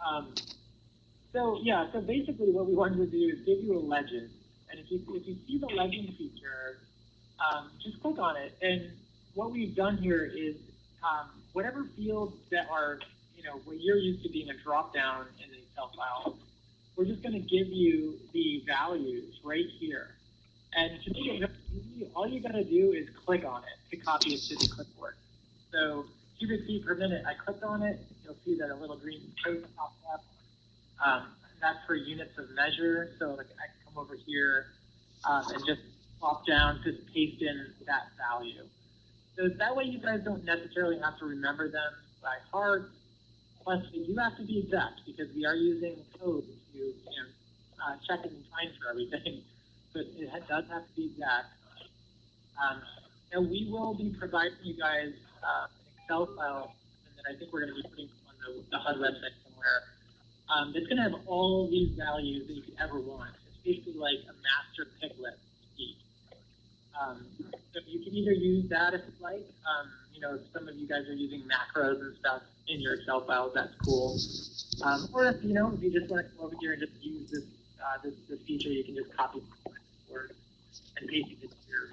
Um, so basically what we wanted to do is give you a legend. And if you see the legend feature, just click on it. And what we've done here is whatever fields that are, what you're used to being a drop down in the Excel file, we're just going to give you the values right here. And to make it easy, all you got to do is click on it to copy it to the clipboard. So cubic feet per minute, I clicked on it. You'll see that a little green code pops up. That's for units of measure. So like I can come over here and just plop down, just paste in that value. So that way you guys don't necessarily have to remember them by heart. Plus, you have to be exact because we are using code to check and find for everything. But it does have to be exact. And we will be providing you guys an Excel file that I think we're going to be putting on the HUD website somewhere. It's going to have all these values that you could ever want. It's basically like a master pick list. So you can either use that if you'd like. If some of you guys are using macros and stuff in your Excel files, that's cool. Or if you just want to come over here and just use this feature, you can just copy it and paste it into your